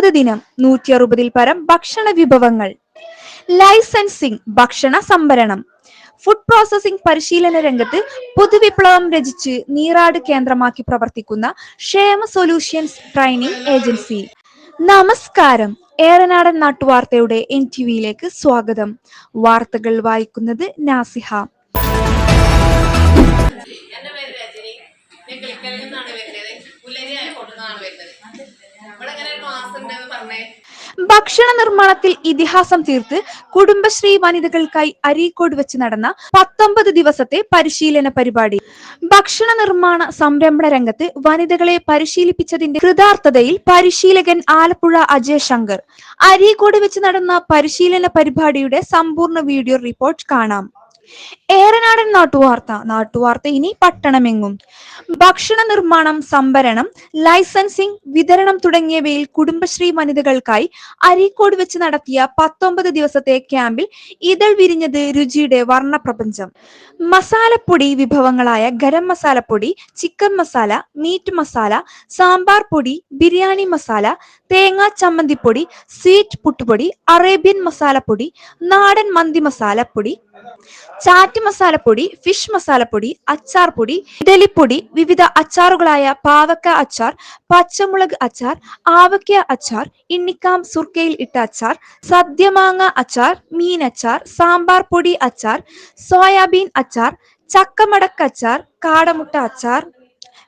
19 ദിനം 160 പരം ഭക്ഷണ വിഭവങ്ങൾ. ലൈസൻസിംഗ് ഭക്ഷണ സംഭരണം. ഫുഡ് പ്രോസസിംഗ് പരിശീലന രംഗത്ത് പുതുവിപ്ലവം രചിച്ച് നീറാട് കേന്ദ്രമാക്കി പ്രവർത്തിക്കുന്ന ക്ഷേമ സൊല്യൂഷൻസ് ട്രെയിനിംഗ് ഏജൻസി. നമസ്കാരം. ഏറനാടൻ നാട്ടുവാർത്തയുടെ NTVയിലേക്ക് സ്വാഗതം. വാർത്തകൾ വായിക്കുന്നത് നാസിഹ. ഭക്ഷണ നിർമ്മാണത്തിൽ ഇതിഹാസം തീർത്ത് കുടുംബശ്രീ വനിതകൾക്കായി അരീക്കോട് വെച്ച് നടന്ന 19 ദിവസത്തെ പരിശീലന പരിപാടി. ഭക്ഷണ നിർമ്മാണ സംരംഭണ രംഗത്ത് വനിതകളെ പരിശീലിപ്പിച്ചതിന്റെ കൃതാർത്ഥതയിൽ പരിശീലകൻ ആലപ്പുഴ അജയ് ശങ്കർ. അരീക്കോട് വെച്ച് നടന്ന പരിശീലന പരിപാടിയുടെ സമ്പൂർണ്ണ വീഡിയോ റിപ്പോർട്ട് കാണാം. ഏറനാടൻ നാട്ടുവാർത്ത ഇനി പട്ടണമെങ്ങും. ഭക്ഷണ നിർമ്മാണം, സംഭരണം, ലൈസൻസിംഗ്, വിതരണം തുടങ്ങിയവയിൽ കുടുംബശ്രീ വനിതകൾക്കായി അരീക്കോട് വെച്ച് നടത്തിയ 19 ദിവസത്തെ ക്യാമ്പിൽ ഇതൾ വിരിഞ്ഞത് രുചിയുടെ വർണ്ണപ്രപഞ്ചം. മസാലപ്പൊടി വിഭവങ്ങളായ ഗരം മസാലപ്പൊടി, ചിക്കൻ മസാല, മീറ്റ് മസാല, സാമ്പാർ പൊടി, ബിരിയാണി മസാല, തേങ്ങാ ചമ്മന്തിപ്പൊടി, സ്വീറ്റ് പുട്ടുപൊടി, അറേബ്യൻ മസാലപ്പൊടി, നാടൻ മന്തി മസാലപ്പൊടി, ചാറ്റ് മസാലപ്പൊടി, ഫിഷ് മസാലപ്പൊടി, അച്ചാർ പൊടി, ഇഡലിപ്പൊടി, വിവിധ അച്ചാറുകളായ പാവക്ക അച്ചാർ, പച്ചമുളക് അച്ചാർ, ആവക്ക അച്ചാർ, ഇണ്ണിക്കാം സുർക്കയിൽ ഇട്ട അച്ചാർ, സദ്യമാങ്ങ അച്ചാർ, മീനച്ചാർ, സാമ്പാർ പൊടി അച്ചാർ, സോയാബീൻ അച്ചാർ, ചക്കമടക്ക അച്ചാർ, കാടമുട്ട അച്ചാർ,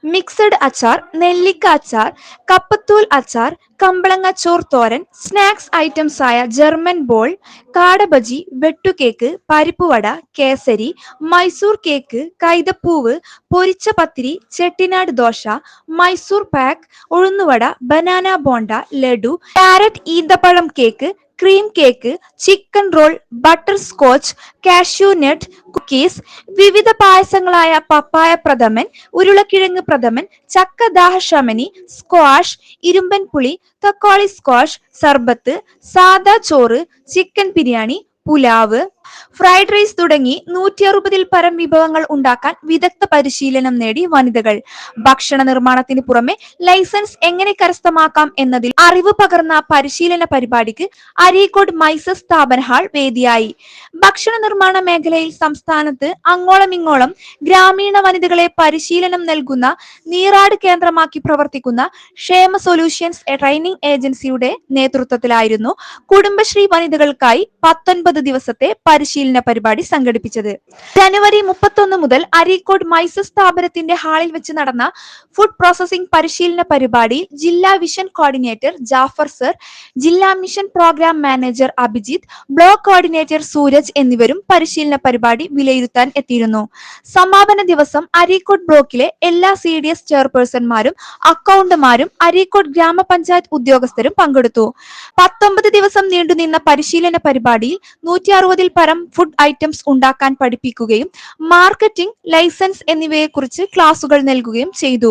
മിക്സഡ് അച്ചാർ, നെല്ലിക്ക അച്ചാർ, കപ്പത്തൂൽ അച്ചാർ, കമ്പളങ്ങ ചോർ തോരൻ, സ്നാക്സ് ഐറ്റംസ് ആയ ജർമ്മൻ ബോൾ, കാടബജി, വെട്ടുകേക്ക്, പരിപ്പുവട, കേസരി, മൈസൂർ കേക്ക്, കൈതപ്പൂവ്, പൊരിച്ച പത്തിരി, ചെട്ടിനാട് ദോശ, മൈസൂർ പാക്ക്, ഉഴുന്നുവട, ബനാന ബോണ്ട, ലഡു, ക്യാരറ്റ് ഈന്തപ്പഴം cake, cream cake, chicken roll, butter scotch, cashew nut, cookies, വിവിധ പായസങ്ങളായ പപ്പായ പ്രഥമൻ, ഉരുളക്കിഴങ്ങ് പ്രഥമൻ, ചക്ക ദാഹശമനി, സ്ക്വാഷ്, ഇരുമ്പൻ പുളി, തക്കാളി സ്ക്വാഷ്, സർബത്ത്, സാദാ ചോറ്, chicken biryani, pulao, fried rice തുടങ്ങി 160 പരം വിഭവങ്ങൾ ഉണ്ടാക്കാൻ വിദഗ്ധ പരിശീലനം നേടി വനിതകൾ. ഭക്ഷണ നിർമ്മാണത്തിന് പുറമെ ലൈസൻസ് എങ്ങനെ കരസ്ഥമാക്കാം എന്നതിൽ അറിവ് പകർന്ന പരിശീലന പരിപാടിക്ക് അരീക്കോട് മൈസസ് സ്ഥാപന ഹാൾ വേദിയായി. ഭക്ഷണ നിർമ്മാണ മേഖലയിൽ സംസ്ഥാനത്ത് അങ്ങോളം ഇങ്ങോളം ഗ്രാമീണ വനിതകളെ പരിശീലനം നൽകുന്ന നീറാട് കേന്ദ്രമാക്കി പ്രവർത്തിക്കുന്ന ക്ഷേമ സൊല്യൂഷൻസ് ട്രെയിനിംഗ് ഏജൻസിയുടെ നേതൃത്വത്തിലായിരുന്നു കുടുംബശ്രീ വനിതകൾക്കായി 19 ദിവസത്തെ പരിശീലന പരിപാടി സംഘടിപ്പിച്ചത്. ജനുവരി 31 മുതൽ അരീക്കോട് മൈസസ് സ്ഥാപനത്തിന്റെ ഹാളിൽ വെച്ച് നടന്ന ഫുഡ് പ്രോസസിംഗ് പരിശീലന പരിപാടിയിൽ ജില്ലാ വിഷൻ കോർഡിനേറ്റർ ജാഫർ സർ, ജില്ലാ mission program manager Abhijith, block coordinator Suraj എന്നിവരും പരിശീലന പരിപാടി വിലയിരുത്താൻ എത്തിയിരുന്നു. സമാപന ദിവസം അരീക്കോട് ബ്ലോക്കിലെ എല്ലാ CDS ചെയർപേഴ്സൺമാരും അക്കൗണ്ടന്റുമാരും അരീക്കോട് ഗ്രാമപഞ്ചായത്ത് ഉദ്യോഗസ്ഥരും പങ്കെടുത്തു. 19 ദിവസം നീണ്ടുനിന്ന പരിശീലന പരിപാടിയിൽ 160 പരം ഫുഡ് ഐറ്റംസ് ഉണ്ടാക്കാൻ പഠിപ്പിക്കുകയും മാർക്കറ്റിംഗ്, ലൈസൻസ് എന്നിവയെ കുറിച്ച് ക്ലാസുകൾ നൽകുകയും ചെയ്തു.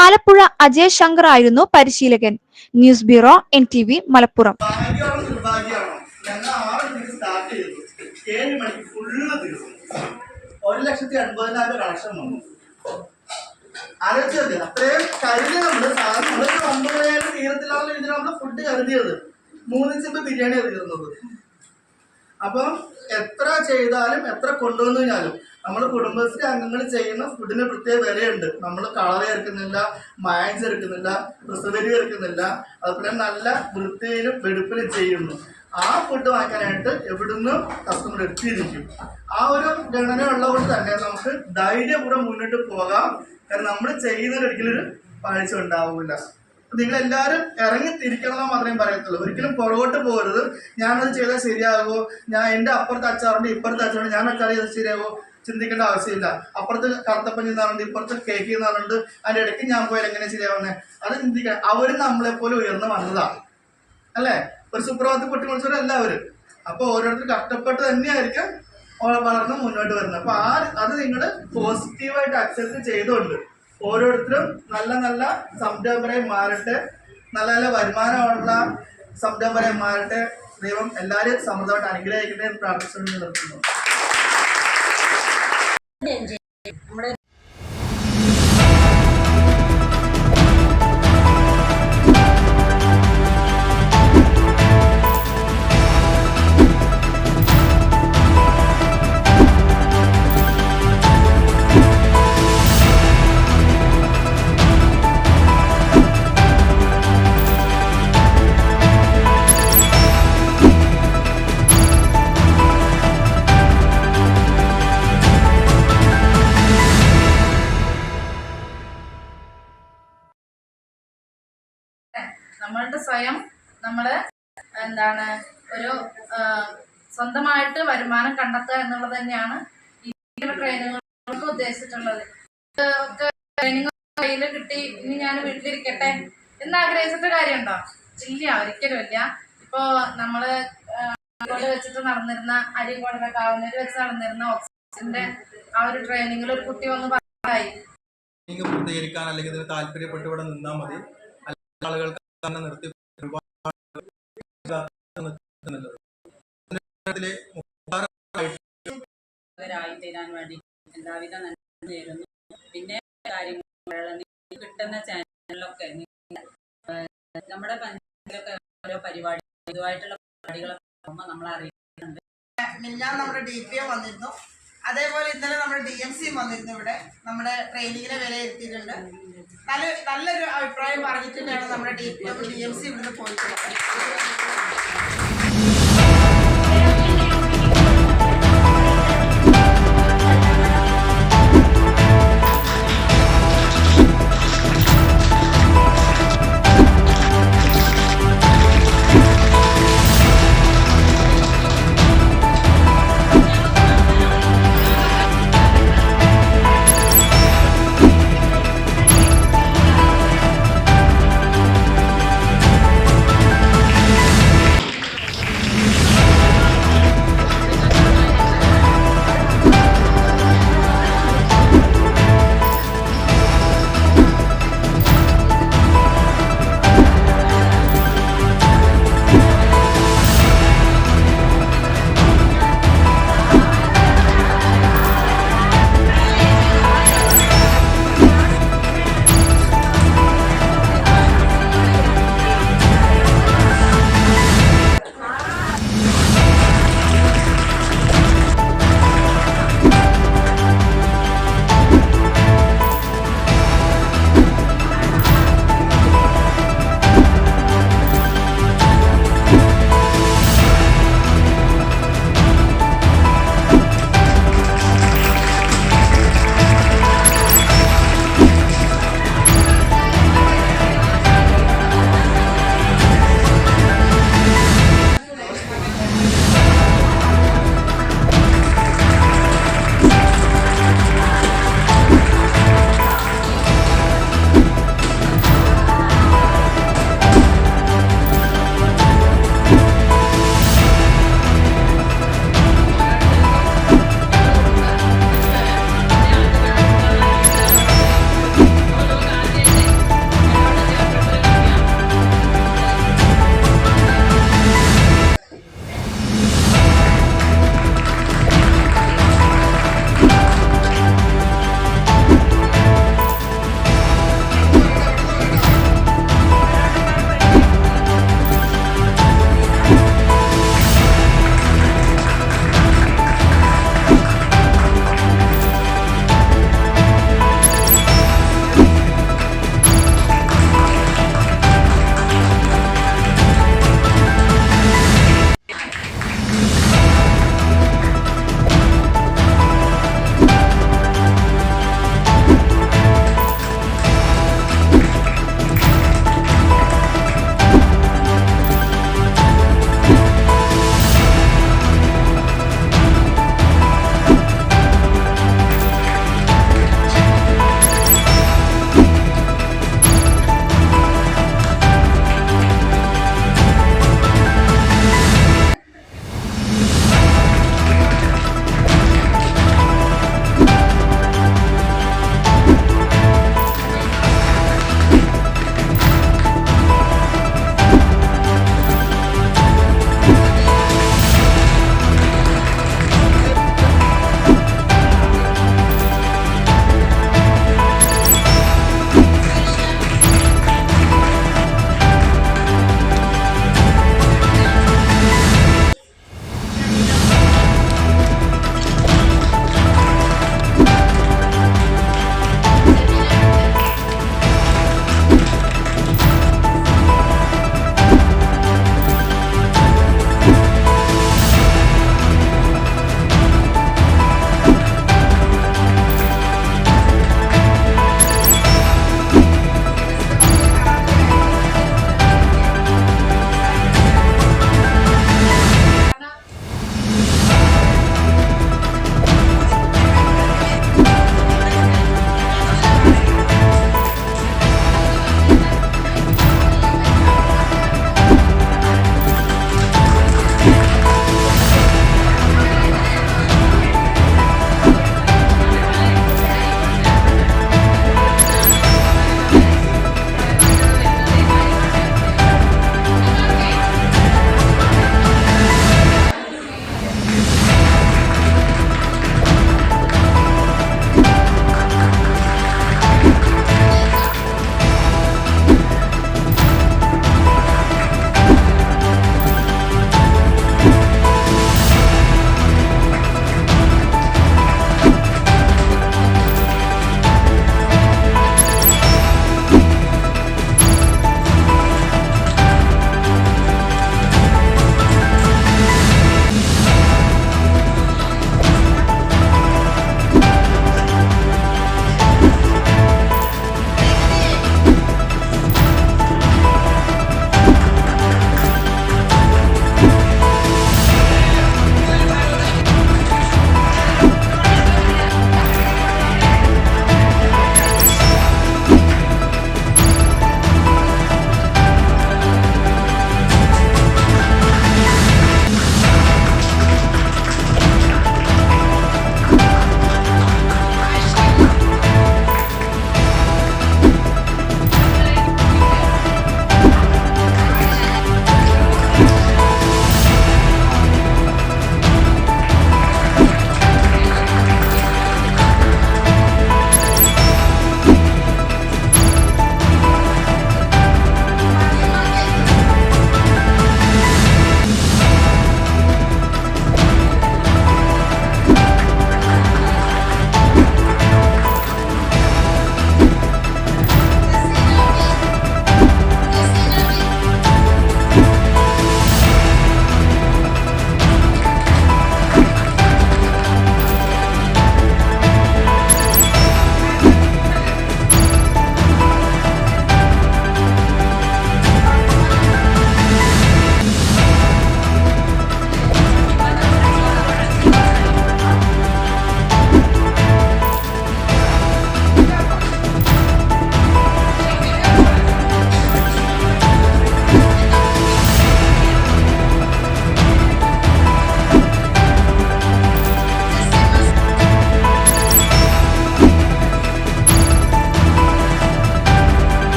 ആലപ്പുഴ അജയ് ശങ്കർ ആയിരുന്നു പരിശീലകൻ. News bureau NTV Malappuram. Food കരുതിയത് 3 ചെമ്പ് ബിരിയാണി കരുതുന്നത്. അപ്പം എത്ര ചെയ്താലും എത്ര കൊണ്ടുവന്നു കഴിഞ്ഞാലും നമ്മൾ കുടുംബശ്രീ അംഗങ്ങൾ ചെയ്യുന്ന ഫുഡിന് പ്രത്യേക വിലയുണ്ട്. നമ്മൾ കളർ ചേർക്കുന്നില്ല, മായം ചേർക്കുന്നില്ല, പ്രിസർവേറ്റീവ് ചേർക്കുന്നില്ല, അതുപോലെ നല്ല വൃത്തിയിലും വെടുപ്പിലും ചെയ്യുന്നു. ആ ഫുഡ് വാങ്ങിക്കാനായിട്ട് എവിടുന്നും കസ്റ്റമർ എത്തിയിരിക്കും. ആ ഒരു ഗണന ഉള്ളതുകൊണ്ട് തന്നെ നമുക്ക് ധൈര്യപൂർവ്വം മുന്നോട്ട് പോകാം. കാരണം നമ്മൾ ചെയ്യുന്നതിൽ ഒരിക്കലും ഒരു പാഴ്ച ഉണ്ടാവില്ല. നിങ്ങളെല്ലാവരും ഇറങ്ങി തിരിക്കണമെന്ന് മാത്രമേ പറയത്തുള്ളൂ. ഒരിക്കലും പുറകോട്ട് പോകരുത്. ഞാനത് ചെയ്താൽ ശരിയാകുമോ, ഞാൻ എൻ്റെ അപ്പുറത്തെ അച്ചാറുണ്ട് ഇപ്പുറത്തെ അച്ചാറുണ്ട്, ഞാൻ അച്ചാർ ചെയ്താൽ ശരിയാകുമോ ചിന്തിക്കേണ്ട ആവശ്യമില്ല. അപ്പുറത്ത് കറുത്തപ്പൻ ചെയ്യുന്നതാറുണ്ട്, ഇപ്പുറത്ത് കേക്ക് ചെയ്യുന്നതാറുണ്ട്, അതിൻ്റെ ഇടയ്ക്ക് ഞാൻ പോയാൽ എങ്ങനെ ശരിയാവുന്നത് അത് ചിന്തിക്കണം. അവർ നമ്മളെപ്പോലെ ഉയർന്നു വന്നതാണ് അല്ലേ? ഒരു സുപ്രഭാതത്തിൽ പൊട്ടി മുളിച്ചവരല്ല അവര്. അപ്പോൾ ഓരോരുത്തർ കഷ്ടപ്പെട്ട് തന്നെയായിരിക്കും വളർന്ന് മുന്നോട്ട് വരുന്നത്. അപ്പോൾ അത് നിങ്ങൾ പോസിറ്റീവായിട്ട് അക്സെപ്റ്റ് ചെയ്തുകൊണ്ട് ഓരോരുത്തരും നല്ല നല്ല സംരംഭകരായി മാറട്ടെ, നല്ല നല്ല വരുമാനമുള്ള സംരംഭകരായി മാറട്ടെ. ദൈവം എല്ലാവരെയും സമൃദ്ധമായിട്ട് അനുഗ്രഹിക്കട്ടെ എന്ന് പ്രാർത്ഥിച്ചുകൊണ്ട് നിർത്തുന്നു. നമ്മളുടെ സ്വയം നമ്മൾ എന്താണ് ഒരു സ്വന്തമായിട്ട് വരുമാനം കണ്ടെത്തുക എന്നുള്ളത് തന്നെയാണ് ഈ ട്രെയിനുകൾക്ക് ഉദ്ദേശിച്ചിട്ടുള്ളത്. ഒക്കെ ട്രെയിനിങ് കയ്യിൽ കിട്ടി ഇനി ഞാൻ വീട്ടിലിരിക്കട്ടെ എന്നാഗ്രഹിച്ചിട്ട് കാര്യമുണ്ടോ? ഇല്ല, ഒരിക്കലും ഇല്ല. ഇപ്പോ നമ്മള് വെച്ചിട്ട് നടന്നിരുന്ന അരീക്കോടിന്റെ കാവനൂര് വെച്ച് നടന്നിരുന്ന ഓക്സിജന്റെ ആ ഒരു ട്രെയിനിങ്ങിൽ ഒരു കുട്ടി വന്ന് പറയായി പൂർത്തീകരിക്കാൻ അല്ലെങ്കിൽ ഇതിന് താല്പര്യപ്പെട്ട് ഇവിടെ നിന്നാൽ മതി, ആളുകൾക്ക് തന്നെ നിർത്തി തീരാൻ വേണ്ടി എല്ലാവിധ നന്മ നേരുന്നു. പിന്നെ കാര്യങ്ങൾ കിട്ടുന്ന ചാനലിലൊക്കെ നമ്മുടെ പഞ്ചായത്തിലൊക്കെ ഓരോ പരിപാടി ഇതുമായിട്ടുള്ള പരിപാടികളൊക്കെ നമ്മളെ അറിയിക്കുന്നുണ്ട്. മിന്നാൻ നമ്മുടെ DPO വന്നിരുന്നു, അതേപോലെ ഇന്നലെ നമ്മുടെ DMC വന്നിരുന്നു. ഇവിടെ നമ്മുടെ ട്രെയിനിങ്ങിനെ വിലയിരുത്തിയിട്ടുണ്ട്. നല്ലൊരു അഭിപ്രായം പറഞ്ഞിട്ട് വേണം നമ്മുടെ DPO DMC ഇവിടുന്ന് പോയിട്ടുള്ളത്.